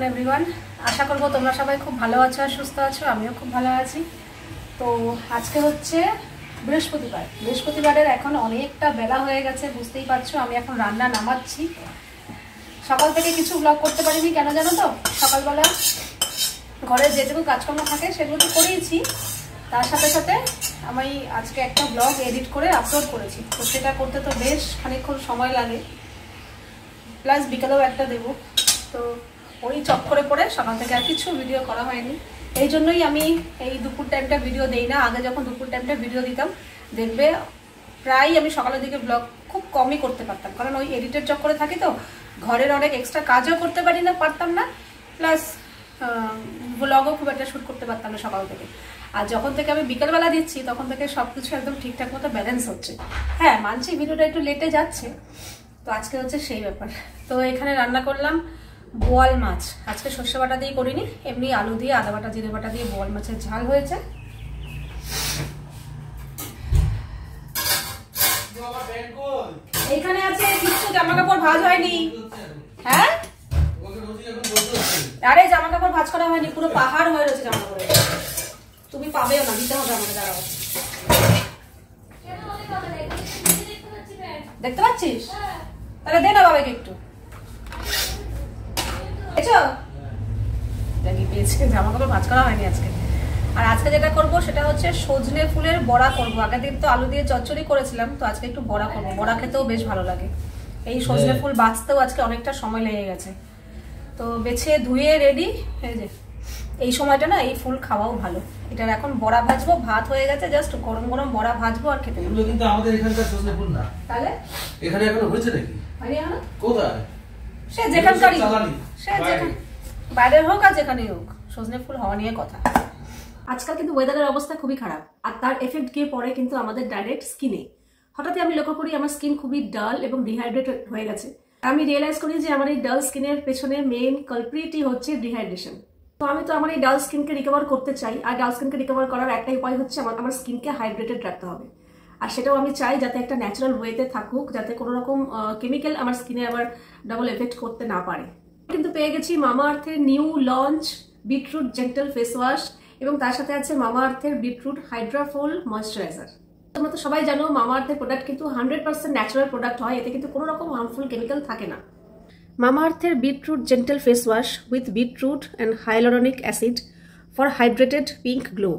Afternoon everyone. आशा करब তোমরা সবাই খুব ভালো আছো আর সুস্থ আছো। আমিও খুব ভালো আছি। তো আজকে হচ্ছে বৃহস্পতিবারের এখন অনেকটা বেলা হয়ে গেছে, বুঝতেই পারছো। আমি এখন রান্না নামাচ্ছি। সকাল থেকে কিছু ব্লগ করতে পারিনি, কেন জানো তো? সকালবেলা ঘরে যেটুকু কাজকর্ম থাকে সেগুলো তো করেইছি, তার সাথে সাথে আমি আজকে একটা ব্লগ এডিট করে আপলোড করেছি। তো সেটা করতে তো বেশ খানিকক্ষণ সময় লাগে, প্লাস বিকালেও একটা দেবো। তো ওই চক্করে পড়ে সকাল থেকে আর কিছু ভিডিও করা হয়নি। এই জন্যই আমি এই দুপুর টাইমটা ভিডিও দেই না। আগে যখন দুপুর টাইমটা ভিডিও দিতাম, দেখবে প্রায় আমি সকালের দিকে ব্লগ খুব কমই করতে পারতাম, কারণ ওই এডিটের চক্করে থাকি তো ঘরের অনেক এক্সট্রা কাজও করতে পারতাম না, প্লাস ব্লগও খুব একটা শ্যুট করতে পারতাম না সকাল থেকে। আর যখন থেকে আমি বিকেলবেলা দিচ্ছি তখন থেকে সব কিছু একদম ঠিকঠাক মতো ব্যালেন্স হচ্ছে। হ্যাঁ, মানছি ভিডিওটা একটু লেটে যাচ্ছে, তো আজকে হচ্ছে সেই ব্যাপার। তো এখানে রান্না করলাম বোয়াল মাছ। আজকে সর্ষে বাটা দিয়ে করিনি, এমনি আলু দিয়ে আদা বাটা জিরে বাটা দিয়ে বোয়াল মাছের ঝাল হয়েছে। এইখানে আছে কিছু জামা কাপড় ভাঁজ হয়নি। হ্যাঁ, আরে জামা কাপড় ভাঁজ করা হয়নি, পুরো পাহাড় হয়ে রয়েছে জামা কাপড়ে। তুমি পাবেও না, দিতে হবে আমাকে। দাঁড়াও, দেখতে পাচ্ছিস? তাহলে দে না বাবাকে একটু। জামা কাপড় ভাঁজ করা হয়নি আজকে। আর আজকে যেটা করব সেটা হচ্ছে সজনে ফুলের বড়া করব। আগের দিন তো আলু দিয়ে চচ্চড়ি করেছিলাম, তো আজকে একটু বড়া করব। বড়া খেতেও বেশ ভালো লাগে। এই সজনে ফুল বাঁচতেও আজকে অনেকটা সময় লেগে গেছে। তো বেছে ধুয়ে রেডি। এই যে এই সময়টা না এই ফুল খাওয়াও ভালো। এটার এখন বড়া ভাজবো, ভাত হয়ে গেছে, জাস্ট গরম গরম বড়া ভাজবো আর খেতে। এগুলো কিন্তু আমাদের এখানকার সজনে ফুল না। তাহলে এখানে এখন হয়েছে নাকি? হয়নি এখনো? কোথায়? সে যেখানকারই, সে যেখানে বাইরের হোক আর যেখানেই হোক, সজনে ফুল হওয়া নিয়ে কথা। আজকাল কিন্তু ওয়েদারের অবস্থা খুবই খারাপ, আর তার এফেক্ট গিয়ে পড়ে কিন্তু আমাদের ডাইরেক্ট স্কিনে। হঠাৎই আমি লক্ষ্য করি আমার স্কিন খুবই ডাল এবং ডিহাইড্রেটেড হয়ে গেছে। আমি রিয়েলাইজ করি যে আমার এই ডাল স্কিনের পেছনে মেইন কালপ্রিটই হচ্ছে ডিহাইড্রেশন। তো আমি তো আমার এই ডাল স্কিনকে রিকভার করতে চাই, আর ডাল স্কিনকে রিকভার করার একটাই উপায় হচ্ছে আমার স্কিনকে হাইড্রেটেড রাখতে হবে। আর সেটাও আমি চাই যাতে একটা ন্যাচারাল ওয়েতে থাকুক, যাতে কোনো রকম কেমিক্যাল আমার স্কিনে আবার ডাবল এফেক্ট করতে না পারে। কিন্তু পেয়ে গেছি মামা আর্থের new launch beetroot gentle face wash, এবং তার সাথে আছে মামা আর্থের বিটরুট হাইড্রাফুল ময়েশ্চারাইজার। তোমরা তো সবাই জানো মামা আর্থের প্রোডাক্ট কিন্তু 100% ন্যাচারাল প্রোডাক্ট হয়, এতে কিন্তু কোনো রকম হার্মফুল কেমিক্যাল থাকে না। মামা আর্থের beetroot gentle face wash with beetroot and hyaluronic acid for hydrated pink glow,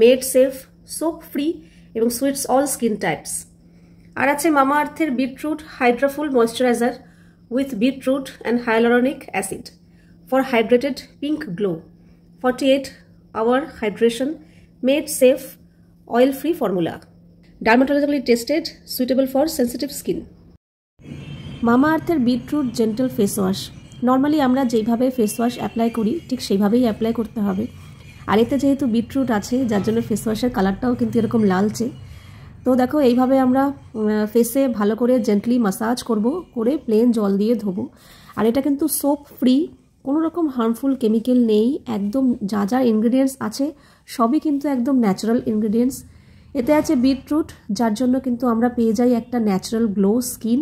made safe, soap free এবং সুইটস অল স্কিন টাইপস। আর আছে মামা আর্থের beetroot hydrafull moisturiser with beetroot and hyaluronic acid for hydrated pink glow, 48-hour hydration, made safe, oil-free formula, dermatologically tested, suitable for sensitive skin. মামা আর্থের beetroot gentle face wash. Normally আমরা যেইভাবে face wash apply করি ঠিক সেইভাবেই apply করতে হবে। আর এতে যেহেতু বিটরুট আছে যার জন্য ফেস ওয়াশের কালারটাও কিন্তু এরকম লালচে। তো দেখো এইভাবে আমরা ফেসে ভালো করে জেন্টলি মাসাজ করে প্লেন জল দিয়ে ধোবো। আর এটা কিন্তু সোপ ফ্রি, কোনো রকম হার্মফুল কেমিক্যাল নেই। একদম যা যা ইনগ্রিডিয়েন্টস আছে সবই কিন্তু একদম ন্যাচারাল ইনগ্রিডিয়েন্টস। এতে আছে বিটরুট, যার জন্য কিন্তু আমরা পেয়ে যাই একটা ন্যাচারাল গ্লো স্কিন,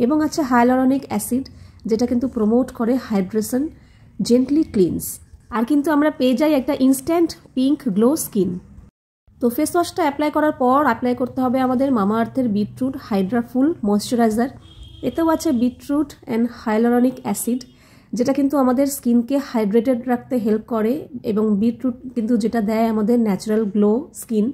এবং আছে হাইলোরনিক অ্যাসিড, যেটা কিন্তু প্রমোট করে হাইড্রেশন, জেন্টলি ক্লিনস। আর কিন্তু আমরা পেয়ে যাই একটা ইনস্ট্যান্ট পিঙ্ক গ্লো স্কিন। তো ফেস ওয়াশটা অ্যাপ্লাই করার পর অ্যাপ্লাই করতে হবে আমাদের মামা আর্থের বিটরুট হাইড্রাফুল ময়েশ্চারাইজার। এতেও আছে বিটরুট অ্যান্ড হাইলোরনিক অ্যাসিড, যেটা কিন্তু আমাদের স্কিনকে হাইড্রেটেড রাখতে হেল্প করে, এবং বিটরুট কিন্তু যেটা দেয় আমাদের ন্যাচারাল গ্লো স্কিন,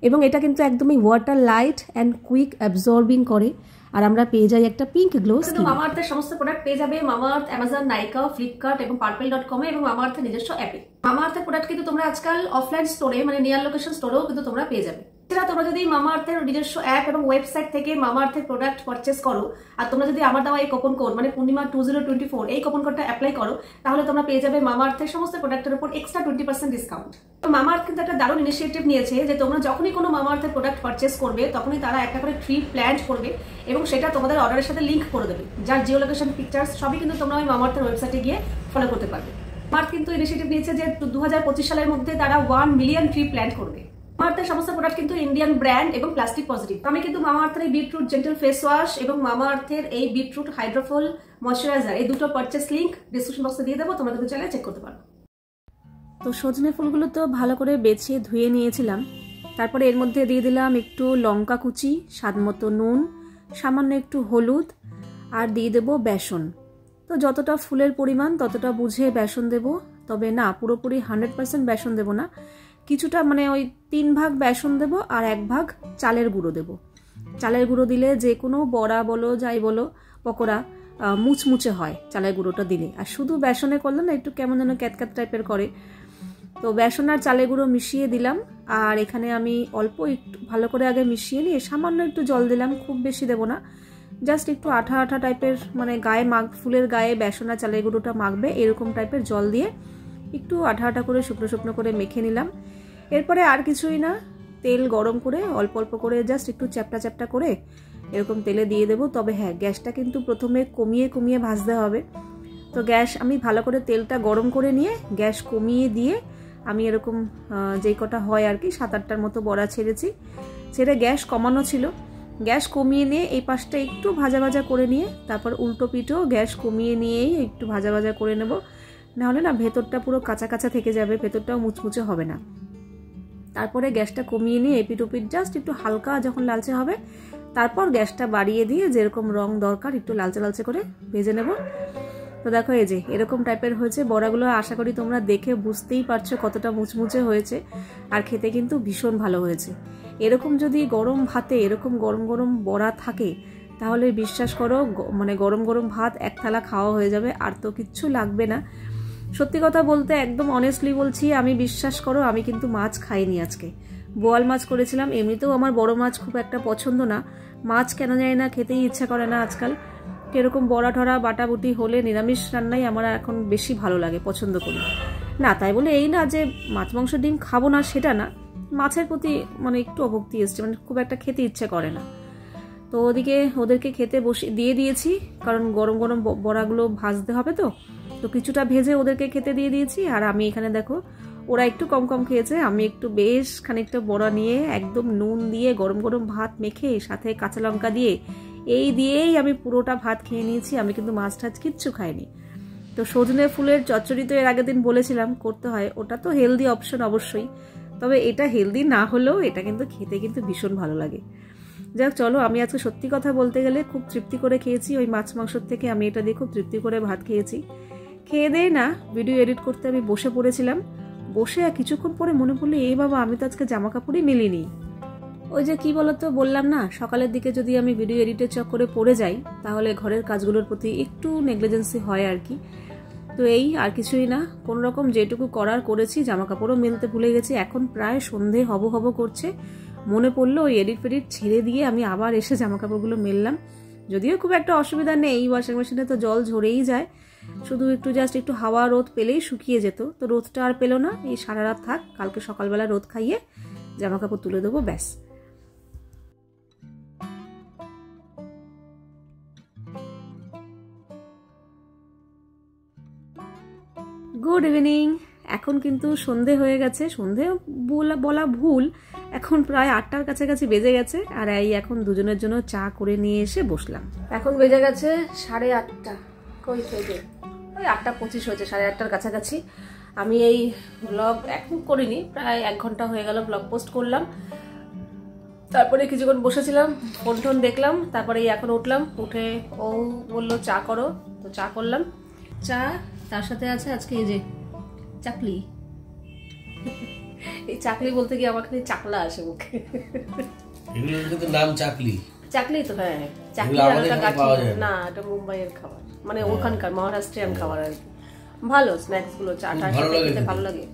এবং এটা কিন্তু একদমই water light and quick absorbing করে। আর আমরা পেয়ে যাই একটা পিঙ্ক গ্লো স্কিন। মামা আর্থের সমস্ত প্রোডাক্ট পেয়ে যাবে মামা আর্থ, অ্যামাজন, নাইকা, ফ্লিপকার্ট এবং পার্পল.com এবং মামা আর্থের নিজস্ব অ্যাপে। মামা আর্থের প্রোডাক্ট কিন্তু তোমরা আজকাল অফলাইন স্টোরে মানে নিয়ার লোকেশন স্টোরেও কিন্তু তোমরা পেয়ে যাবে। এছাড়া তোমরা যদি মামা আর্থের নিজস্ব অ্যাপ এবং ওয়েবসাইট থেকে মামা আর্থের প্রোডাক্ট পারচেস করো, আর তোমরা যদি আমার দেওয়া এই কুপন কোড মানে পূর্ণিমা 2024 এই কুপন কোডটা অ্যাপ্লাই করো, তাহলে তোমরা পেয়ে যাবে মামা আর্থের সমস্ত প্রোডাক্টের উপর এক্সট্রা 20% ডিসকাউন্ট। তো মামা আর্থ কিন্তু একটা দারুণ ইনিশিয়েটিভ নিয়েছে যে তোমরা যখনই কোনো মামা আর্থের প্রোডাক্ট পারচেস করবে তখনই তারা একটা করে ট্রি প্ল্যান্ট করবে এবং সেটা তোমাদের অর্ডারের সাথে লিঙ্ক করে দেবে, যার জিও লোকেশন, পিকচার্স সবই কিন্তু তোমরা ওই মামা আর্থের ওয়েবসাইটে গিয়ে ফলো করতে পারবে। মামা আর্থ কিন্তু ইনিশিয়েটিভ নিয়েছে যে 2025 সালের মধ্যে তারা 1 মিলিয়ন ট্রি প্ল্যান্ট করবে। মামাআর্থের সমস্ত প্রোডাক্ট কিন্তু ইন্ডিয়ান ব্র্যান্ড এবং প্লাস্টিক পজিটিভ। আমি কিন্তু মামাআর্থের এই বিটরুট জেন্টল ফেস ওয়াশ এবং মামাআর্থের এই বিটরুট হাইড্রোফল ময়শ্চারাইজার এই দুটো পারচেস লিংক ডিসক্রিপশন বক্সে দিয়ে দেবো, তোমরা কিন্তু চাইলে চেক করতে পারো। তো সজনে ফুলগুলো তো ভালো করে বেছে ধুয়ে নিয়েছিলাম। তারপরে এর মধ্যে দিয়ে দিলাম একটু লঙ্কা কুচি, স্বাদ মতো নুন, সামান্য একটু হলুদ আর দিয়ে দেবো বেসন। তো যতটা ফুলের পরিমাণ ততটা বুঝে বেসন দেব, তবে না পুরোপুরি 100% বেসন দেব না, কিছুটা মানে ওই 3 ভাগ বেসন দেব আর 1 ভাগ চালের গুঁড়ো দেব। চালের গুঁড়ো দিলে যে কোনো বড়া বলো যাই বলো পকোড়া মুচমুচে হয় চালের গুঁড়োটা দিলে, আর শুধু বেসনে করলে না একটু কেমন যেন ক্যাতক্যাত টাইপের করে। তো বেসন আর চালের গুঁড়ো মিশিয়ে দিলাম, আর এখানে আমি অল্প একটু ভালো করে আগে মিশিয়ে নিয়ে সামান্য একটু জল দিলাম, খুব বেশি দেব না, জাস্ট একটু আঠা আঠা টাইপের, মানে গায়ে ফুলের গায়ে বেসন আর চালের গুঁড়োটা মাখবে এরকম টাইপের জল দিয়ে একটু আঠা আঠা করে শুকনো শুকনো করে মেখে নিলাম। এরপরে আর কিছুই না, তেল গরম করে অল্প অল্প করে জাস্ট একটু চ্যাপটা চ্যাপটা করে এরকম তেলে দিয়ে দেবো। তবে হ্যাঁ, গ্যাসটা কিন্তু প্রথমে কমিয়ে কমিয়ে ভাজতে হবে। তো গ্যাস আমি ভালো করে তেলটা গরম করে নিয়ে গ্যাস কমিয়ে দিয়ে আমি এরকম যেই কটা হয় আর কি 7-8টার মতো বড়া ছেড়েছি, ছেড়ে গ্যাস কমানো ছিল, গ্যাস কমিয়ে নিয়ে এই পাশটা একটু ভাজা ভাজা করে নিয়ে তারপর উল্টো পিঠও গ্যাস কমিয়ে নিয়েই একটু ভাজা ভাজা করে নেব, নাহলে না ভেতরটা পুরো কাঁচা কাঁচা থেকে যাবে, ভেতরটাও মুচমুচে হবে না। তারপরে গ্যাসটা কমিয়ে নিয়ে এপিট ওপিট জাস্ট একটু হালকা যখন লালচে হবে তারপর গ্যাসটা বাড়িয়ে দিয়ে যেরকম রং দরকার একটু লালচে লালচে করে ভেজে নেব। তো দেখো এই যে এরকম টাইপের হয়েছে বড়াগুলো, আশা করি তোমরা দেখে বুঝতেই পারছো কতটা মুচমুচে হয়েছে, আর খেতে কিন্তু ভীষণ ভালো হয়েছে। এরকম যদি গরম ভাতে এরকম গরম গরম বড়া থাকে তাহলে বিশ্বাস করো মানে গরম গরম ভাত 1 থালা খাওয়া হয়ে যাবে, আর তো কিচ্ছু লাগবে না। সত্যি কথা বলতে একদম অনেস্টলি বলছি, আমি বিশ্বাস করো আমি কিন্তু মাছ খাইনি আজকে, বোয়াল মাছ করেছিলাম। এমনিতেও আমার বড় মাছ খুব একটা পছন্দ না, মাছ কেন যায় না খেতেই ইচ্ছা করে না আজকাল। এরকম বড়া ঠরা বাটাবুটি হলে নিরামিষ রান্নাই আমার এখন বেশি ভালো লাগে, পছন্দ করি না। তাই বলে এই না যে মাছ মাংস ডিম খাবো না সেটা না, মাছের প্রতি মানে একটু অভক্তি এসছে, মানে খুব একটা খেতে ইচ্ছে করে না। তো ওদেরকে খেতে দিয়ে দিয়েছি, কারণ গরম গরম বড়াগুলো ভাজতে হবে তো কিছুটা ভেজে ওদেরকে খেতে দিয়ে দিয়েছি। আর আমি এখানে দেখো ওরা একটু কম কম খেয়েছে, আমি একটু বেশ খানিকটা বড়া নিয়ে একদম নুন দিয়ে গরম গরম ভাত মেখে সাথে কাঁচা লঙ্কা দিয়ে এই দিয়েই আমি পুরোটা ভাত খেয়ে নিয়েছি। আমি কিন্তু মাছ টাছ কিচ্ছু খাইনি। তো সজনে ফুলের চচ্চড়ি তো এর আগের দিন বলেছিলাম করতে হয়, ওটা তো হেলদি অপশন অবশ্যই, তবে এটা হেলদি না হলেও এটা কিন্তু খেতে কিন্তু ভীষণ ভালো লাগে। যাক চলো, আমি আজকে সত্যি কথা বলতে গেলে খুব তৃপ্তি করে খেয়েছি, ওই মাছ মাংসর থেকে আমি এটা দিয়ে খুব তৃপ্তি করে ভাত খেয়েছি। খেয়ে দেয় না ভিডিও এডিট করতে আমি বসে পড়েছিলাম, বসে কিছুক্ষণ পরে মনে পড়লো এই বাবা আমি তো আজকে জামা কাপড়ই মিলিনি। ওই যে কি বলতো বললাম না, সকালের দিকে যদি আমি ভিডিও এডিটের চক্করে পড়ে যাই তাহলে ঘরের কাজগুলোর প্রতি একটু নেগলিজেন্সি হয় আর কি। তো এই আর কিছুই না, কোনো রকম যেটুকু করার করেছি, জামা কাপড়ও মেলতে ভুলে গেছি। এখন প্রায় সন্ধে হব হব করছে, মনে পড়লো ওই এডিট ফেডিট ছেড়ে দিয়ে আমি আবার এসে জামা কাপড়গুলো মেললাম। যদিও খুব একটা অসুবিধা নেই, ওয়াশিং মেশিনে তো জল ঝরেই যায়, শুধু একটু জাস্ট একটু হাওয়া রোদ পেলেই শুকিয়ে যেত। তো রোদটা আর পেলো না, এই সারা রাত থাক, কালকে সকালবেলা রোদ খাইয়ে জামা কাপড় তুলে দেবো, ব্যাস। Good evening. এখন কিন্তু সন্ধে হয়ে গেছে, সন্ধে বলা ভুল, এখন প্রায় 8টার কাছাকাছি বেজে গেছে। আর এই এখন দুজনের জন্য চা করে নিয়ে এসে বসলাম। এখন বেজে গেছে 8:30, কই থেকে ওই 8:25 হয়েছে, 8:30টার কাছাকাছি। আমি এই ব্লগ এখন করিনি, প্রায় 1 ঘন্টা হয়ে গেল ব্লগ পোস্ট করলাম। তারপরে কিছুক্ষণ বসেছিলাম, ফোন টোন দেখলাম, তারপরে এখন উঠলাম, উঠে ও বললো চা করো, তো চা করলাম। চা তার সাথে আছে আজকে এই যে চাকলি। এই চাকলি বলতে গিয়ে আমার খালি চাকলা আসে মুখে। এগুলোর কিন্তু নাম চাকলি। চাকলি তো হ্যাঁ, চাকলি না, এটা মুম্বাইয়ের খাবার, মানে ওখানকার মহারাষ্ট্রিয়ান খাবার আর কি। ভালো স্ন্যাক্স গুলো, চাটা খেতে ভালো লাগে।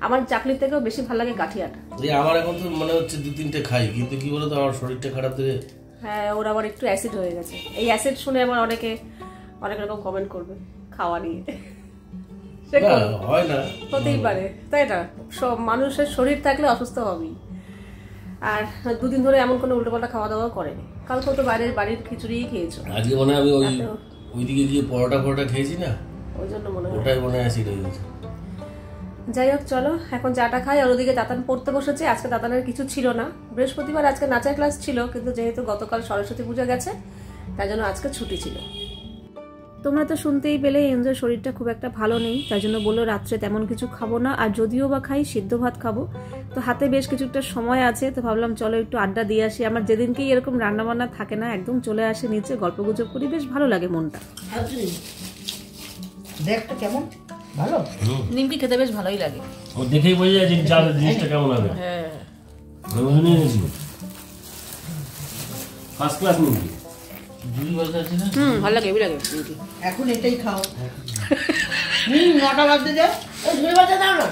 আমার চাকলির থেকেও বেশি ভালো লাগে গাঠিয়াটা। আমার এখন তো মনে হচ্ছে 2-3টে খাই, কিন্তু কি বলতো আমার শরীরটা খারাপ থেকে। হ্যাঁ, ওর আবার একটু অ্যাসিড হয়ে গেছে। এই অ্যাসিড শুনে আমার অনেকে অনেক রকম কমেন্ট করবে খাওয়া নিয়ে। হয় না, হতেই পারে, তাই না? সব মানুষের শরীর থাকলে অসুস্থ হবেই। আর 2 দিন ধরে এমন কোনো উল্টোপাল্টা খাওয়া দাওয়া করেনি। কালকে তো বাড়ির খিচুড়িই খেয়েছো। আজকে মনে হয় আমি ওইদিকে গিয়ে পরোটা খেয়েছি না, ওই জন্য মনে হয় ওটাই মনে হয় অ্যাসিড হয়ে গেছে। যাই হোক চলো এখন চাটা খাই। আর ওদিকে তাতান পড়তে বসেছে। আজকে তাতানের কিছু ছিল না, বৃহস্পতিবার আজকে নাচের ক্লাস ছিল, কিন্তু যেহেতু গতকাল সরস্বতী পূজা গেছে তাই জন্য আজকে ছুটি ছিল। তোমরা তো শুনতেই পেলে এনজয়ের শরীরটা খুব একটা ভালো নেই, তাই জন্য বললো রাত্রে তেমন কিছু খাবো না, আর যদিও বা খাই সিদ্ধ ভাত খাবো। তো হাতে বেশ কিছুটা সময় আছে, তো ভাবলাম চলো একটু আড্ডা দিয়ে আসি। আমার যেদিনকেই এরকম রান্নাবান্না থাকে না, একদম চলে আসে নিচে, গল্পগুজব করি, বেশ ভালো লাগে মনটা। দেখতো কেমন ভালো, নিমকি খেতে বেশ ভালোই লাগে। ও দেখেই বোঝা যায় যে চাল জিনিসটা কেমন হবে। হ্যাঁ ফার্স্ট ক্লাস নিমকি। দুই বাজে আছে না? ভালো লাগে, হেভি লাগে নিমকি। এখন এটাই খাও। 9টা বাজতে যায়, ওই 2 বাজে দাও না।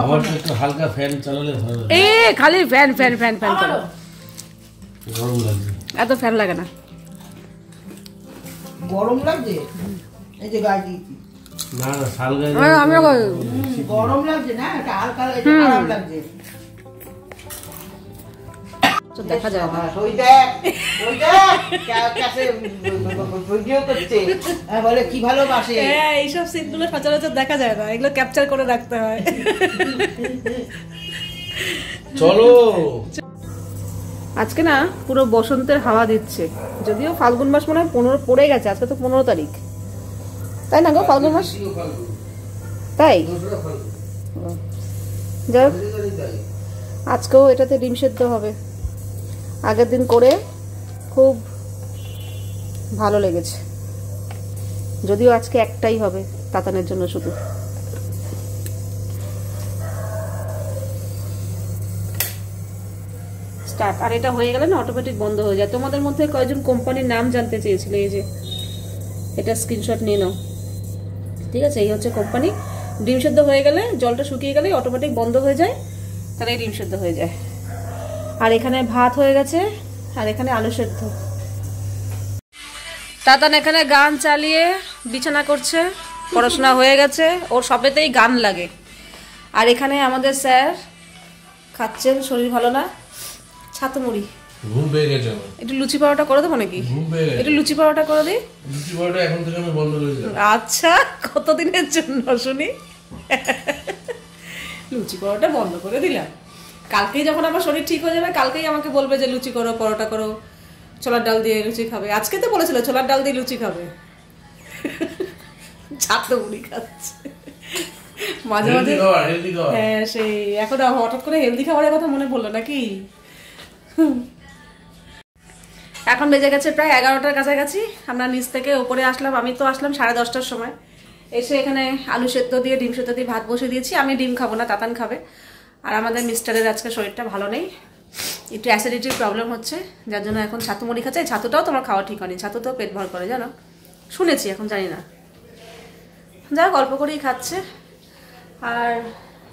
আমার তো একটু হালকা ফ্যান চালালে ভালো লাগে। এ খালি ফ্যান ফ্যান ফ্যান ফ্যান করো, গরম লাগছে। এত ফ্যান লাগে না। গরম লাগছে, এই যে গায়ে দিয়েছি। না না শাল গায়ে আমি গরম লাগছে না, এটা হালকা এটা আরাম লাগছে। দেখা যায় না। ওই দেখ কাছে ভিডিও করছে, বলে কি ভালোবাসে। হ্যাঁ এইসব সিনগুলো সচরাচর দেখা যায় না, এগুলো ক্যাপচার করে রাখতে হয়। চলো আজকে না পুরো বসন্তের হাওয়া দিচ্ছে, যদিও ফাল্গুন মাস মনে হয় 15 পড়ে গেছে, আজকে তো 15 তারিখ, তাই না গো? ফাল্গুন মাস তাই। যাই হোক, আজকেও এটাতে ডিম সেদ্ধ হবে, আগের দিন করে খুব ভালো লেগেছে, যদিও আজকে একটাই হবে তাতানের জন্য শুধু। স্টার্ট। আর এটা হয়ে গেলে না অটোমেটিক বন্ধ হয়ে যায়। তোমাদের মধ্যে কয়েকজন কোম্পানির নাম জানতে চেয়েছিল, এই যে এটা স্ক্রিনশট নিয়ে নাও, ঠিক আছে? এই হচ্ছে কোম্পানি। ডিম সেদ্ধ হয়ে গেলে, জলটা শুকিয়ে গেলে অটোমেটিক বন্ধ হয়ে যায়, তাহলে ডিম সেদ্ধ হয়ে যায়। আর এখানে ভাত হয়ে গেছে, আর এখানে আলু সেদ্ধ। তাতান এখানে গান চালিয়ে বিছানা করছে, পড়াশোনা হয়ে গেছে, ওর সবেতেই গান লাগে। আর এখানে আমাদের স্যার খাচ্ছেন, শরীর ভালো না, ছাতু মুড়ি। ঘুম পেয়ে গেছে আমার। একটু লুচি পরোটা করে দেবো নাকি? ঘুম পেয়ে গেছে। একটু লুচি পরোটা করে দিই। লুচি পরোটা এখন থেকে আমি বন্ধ করে দিলাম। আচ্ছা, কতদিনের জন্য শুনি? লুচি পরোটা বন্ধ করে দিলাম। কালকেই যখন আমার শরীর ঠিক হয়ে যাবে, কালকেই আমাকে বলবে যে লুচি করো, পরোটা করো, ছোলার ডাল দিয়ে লুচি খাবে। আজকে তো বলেছিল ছোলার ডাল দিয়ে লুচি খাবে, ছাতু মুড়ি খাচ্ছে মাঝে মাঝে। হ্যাঁ সেই এখন হঠাৎ করে হেলদি খাবারের কথা মনে পড়লো নাকি? এখন বেজে গেছে প্রায় 11টার কাছাকাছি। আমরা নিচ থেকে উপরে আসলাম, আমি তো আসলাম 10:30টার সময়। এসে এখানে আলু সেদ্ধ দিয়ে ডিম সেদ্ধ দিয়ে ভাত বসিয়ে দিয়েছি। আমি ডিম খাবো না, তাতান খাবে। আর আমাদের মিস্টারের আজকে শরীরটা ভালো নেই, একটু অ্যাসিডিটির প্রবলেম হচ্ছে, যার জন্য এখন ছাতু মুড়ি খাচ্ছে। ছাতুটাও তোমার খাওয়া ঠিক হয়নি, ছাতু তো পেট ভর করে জানো, শুনেছি, এখন জানি না। যা গল্প করেই খাচ্ছে আর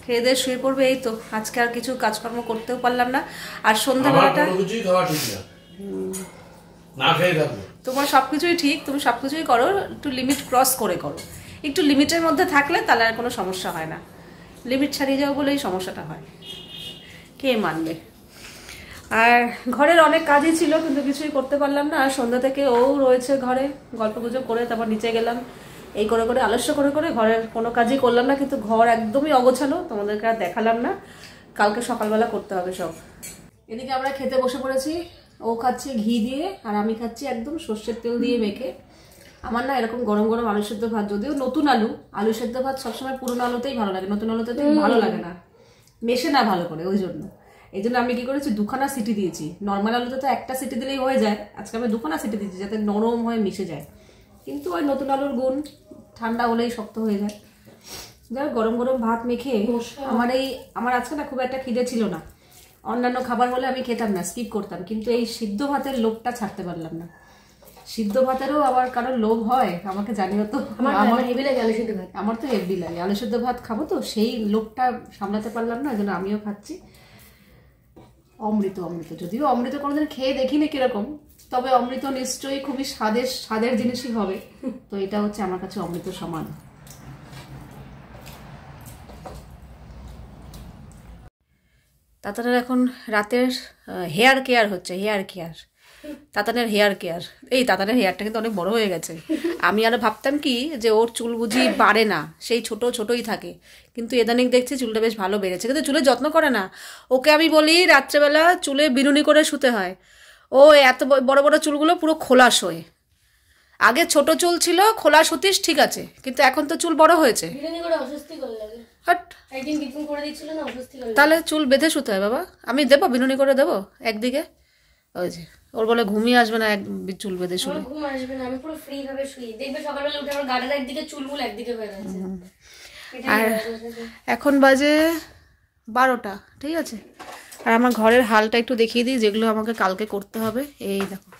খেয়ে দিয়ে শুয়ে পড়বে। এই তো, আজকে আর কিছু কাজকর্ম করতেও পারলাম না। আর সন্ধ্যাবেলাটা তোমার সবকিছুই ঠিক, তুমি সবকিছুই করো, একটু লিমিট ক্রস করে করো। একটু লিমিটের মধ্যে থাকলে তাহলে আর কোনো সমস্যা হয় না, লিমিট ছাড়িয়ে যাও বলেই সমস্যাটা হয়, কে মানবে? আর ঘরের অনেক কাজই ছিল, কিন্তু কিছুই করতে পারলাম না। আর সন্ধ্যা থেকে ও রয়েছে ঘরে, গল্প গুজব করে তারপর নিচে গেলাম। এই করে করে আলস্য করে করে ঘরের কোনো কাজই করলাম না, কিন্তু ঘর একদমই অগোছালো, তোমাদেরকে আর দেখালাম না, কালকে সকালবেলা করতে হবে সব। এদিকে আমরা খেতে বসে পড়েছি, ও খাচ্ছে ঘি দিয়ে আর আমি খাচ্ছি একদম সর্ষের তেল দিয়ে মেখে। আমার না এরকম গরম গরম আলু সেদ্ধ ভাত, যদিও নতুন আলু সেদ্ধ ভাত সবসময় পুরোনো আলুতেই ভালো লাগে, নতুন আলুতে তো ভালো লাগে না, মেশে না ভালো করে, ওই জন্য। এই জন্য আমি কি করেছি, 2খানা সিটি দিয়েছি। নর্মাল আলুতে তো একটা সিটি দিলেই হয়ে যায়, আজকে আমি 2খানা সিটি দিয়েছি যাতে নরম হয়ে মিশে যায়। কিন্তু ওই নতুন আলুর গুণ, ঠান্ডা হলেই শক্ত হয়ে যায়। যাই গরম গরম ভাত মেখে আমার আজকে না খুব একটা খিদে ছিল না, অন্যান্য খাবার হলে আমি খেতাম না, স্কিপ করতাম, কিন্তু এই সিদ্ধ ভাতের লোভটা ছাড়তে পারলাম না। সিদ্ধ ভাতেরও আবার কারোর লোভ হয়, আমাকে জানিও তো। আমার হেভি লাগে আলু সিদ্ধ ভাত, আমার তো হেভি লাগে আলু সিদ্ধ ভাত খাবো, তো সেই লোভটা সামলাতে পারলাম না, এই জন্য আমিও খাচ্ছি। অমৃত অমৃত, যদিও অমৃত কোনোদিন খেয়ে দেখিনি কিরকম, তবে অমৃত নিশ্চয়ই খুবই স্বাদের জিনিসই হবে, তো এটা হচ্ছে আমার কাছে অমৃত সমান। তাতানের এখন রাতের হেয়ার কেয়ার হচ্ছে, হেয়ার কেয়ার, তাতানের হেয়ার কেয়ার। এই তাতানের হেয়ারটা কিন্তু অনেক বড় হয়ে গেছে, আমি আরো ভাবতাম কি যে ওর চুল বুঝি বাড়ে না, সেই ছোট ছোটই থাকে, কিন্তু এদানিক দেখছি চুলটা বেশ ভালো বেড়েছে, কিন্তু চুলের যত্ন করে না। ওকে আমি বলি রাত্রেবেলা চুলে বিনুনি করে শুতে হয়, ও এত বড় বড় চুলগুলো পুরো খোলা শোয়। আগে ছোট চুল ছিল, খোলা শুতিস ঠিক আছে, কিন্তু এখন তো চুল বড় হয়েছে। বিরিয়ানি করে অস্বস্তি করে লাগে। হাট, একদিন টিফিন করে দিচ্ছিল না, অস্বস্তি করে। তাহলে চুল বেঁধে শুতে হয় বাবা, আমি দেবো বিনুনি করে দেবো একদিকে। ওই যে ওর বলে ঘুমিয়ে আসবে না এক চুল বেঁধে শুলে। আমার ঘুম আসবে না, আমি পুরো ফ্রি ভাবে শুই। দেখবে সকালবেলা উঠে আমার গাড়ির একদিকে চুলমুল একদিকে হয়ে গেছে। আর এখন বাজে 12টা, ঠিক আছে। আর আমার ঘরের হালটা একটু দেখিয়ে দিই, যেগুলো আমাকে কালকে করতে হবে। এই দেখো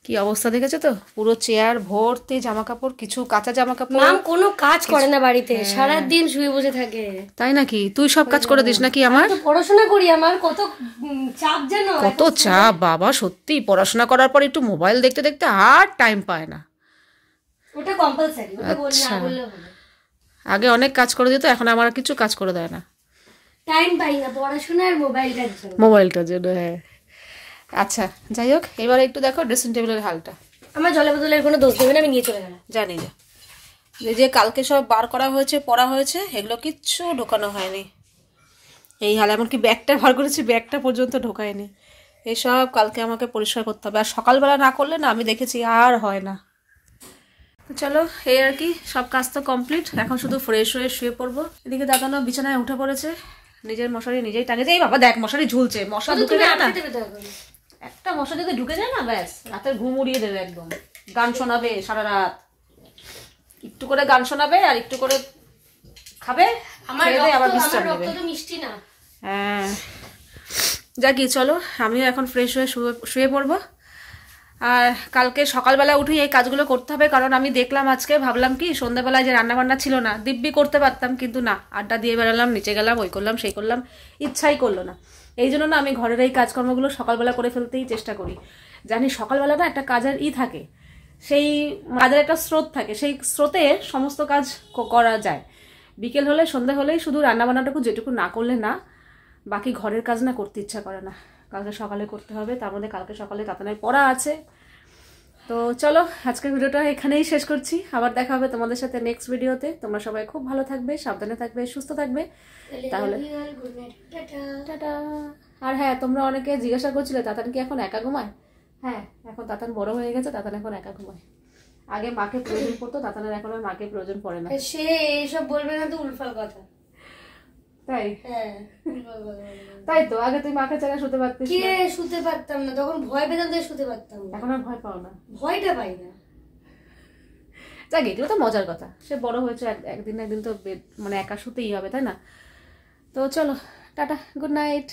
কি অবস্থা, দেখেছো তো? পুরো চেয়ার ভর্তি জামা কাপড়, কিছু কাঁচা জামা কাপড়। মাম কোনো কাজ করে না বাড়িতে, সারা দিন শুয়ে বসে থাকে। তাই নাকি? তুই সব কাজ করে দিস নাকি? আমার তো পড়াশোনা করি, আমার কত চাপ জানো। কত চাপ বাবা, সত্যি। পড়াশোনা করার পর একটু মোবাইল দেখতে দেখতে আর টাইম পায় না। ওটা কম্পালসারি, ওটা বলি না বললে হবে। আগে অনেক কাজ করে দিত, এখন আমার আর কিছু কাজ করে দেয় না। টাইম পাই না পড়াশোনা আর মোবাইলটার জন্য। মোবাইলটার জন্য, হ্যাঁ। আচ্ছা যাই হোক, এবারে একটু দেখো ড্রেসিং টেবিলের হালটা। আমার জলে বোতলের কোনো দোষ দেবে না, আমি নিয়ে চলে গেলাম। জানি না যে কালকে সব বার করা হয়েছে, পড়া হয়েছে, এগুলো কিচ্ছু ঢোকানো হয়নি। এই হাল, এমনকি ব্যাগটা বার করেছি, ব্যাগটা পর্যন্ত ঢোকায়নি। এইসব কালকে আমাকে পরিষ্কার করতে হবে, আর সকালবেলা না করলে না, আমি দেখেছি আর হয় না। তো চলো, এই আর কি, সব কাজ তো কমপ্লিট। এখন শুধু ফ্রেশ হয়ে শুয়ে পড়বো। এদিকে দাদানো বিছানায় উঠে পড়েছে, নিজের মশারি নিজেই টাঙিয়েছে। এই বাবা দেখ, মশারি ঝুলছে, মশা ঢুকে যায় না। একটা মশা যদি ঢুকে যায় না, ব্যাস রাতের ঘুম উড়িয়ে দেবে একদম। গান শোনাবে সারা রাত, একটু করে গান শোনাবে আর একটু করে খাবে, আবার বিশ্রাম নেবে। মিষ্টি না। হ্যাঁ, যা কি, চলো আমিও এখন ফ্রেশ হয়ে শুয়ে পড়বো। আর কালকে সকালবেলা উঠেই এই কাজগুলো করতে হবে, কারণ আমি দেখলাম আজকে, ভাবলাম কি সন্ধ্যাবেলায় যে রান্নাবান্না ছিল না, দিব্যি করতে পারতাম, কিন্তু না, আড্ডা দিয়ে বেড়ালাম, নিচে গেলাম, ওই করলাম সেই করলাম, ইচ্ছাই করলো না। এই জন্য না, আমি ঘরের এই কাজকর্মগুলো সকালবেলা করে ফেলতেই চেষ্টা করি। জানি সকালবেলা না একটা কাজের থাকে, সেই কাজের একটা স্রোত থাকে, সেই স্রোতে সমস্ত কাজ করা যায়। বিকেল হলে, সন্ধ্যা হলেই শুধু রান্নাবান্নাটুকু যেটুকু না করলে না, বাকি ঘরের কাজ না করতে ইচ্ছা করে না। কালকে সকালে করতে হবে, তার মধ্যে কালকে সকালে তাতানের পড়া আছে। তো চলো, আজকের ভিডিওটা এখানেই শেষ করছি। আবার দেখা হবে তোমাদের সাথে নেক্সট ভিডিওতে। তোমরা সবাই খুব ভালো থাকবে, সাবধানে থাকবে, সুস্থ থাকবে। তাহলে টাটা। আর হ্যাঁ, তোমরা অনেকে জিজ্ঞাসা করছিলে তাতান কি এখন একা ঘুমায়? হ্যাঁ, এখন তাতান বড় হয়ে গেছে, তাতান এখন একা ঘুমায়। আগে মাকে প্রয়োজন পড়তো, তাতানের এখন আর মাকে প্রয়োজন পড়ে না। সে এইসব বলবে না তো, উল্ফাল কথা। তাই? হ্যাঁ, তাই তো, আগে তুই মাকে ছাড়া শুতে পারতিস কে? না। শুতে পারতাম না, তখন ভয় পেতাম, তাই শুতে পারতাম না। এখন আর ভয় পাও না? ভয়টা পাই না। যাক, এগুলো তো মজার কথা। সে বড় হয়েছে, একদিন না একদিন তো মানে একা শুতেই হবে, তাই না? তো চলো, টাটা, গুড নাইট।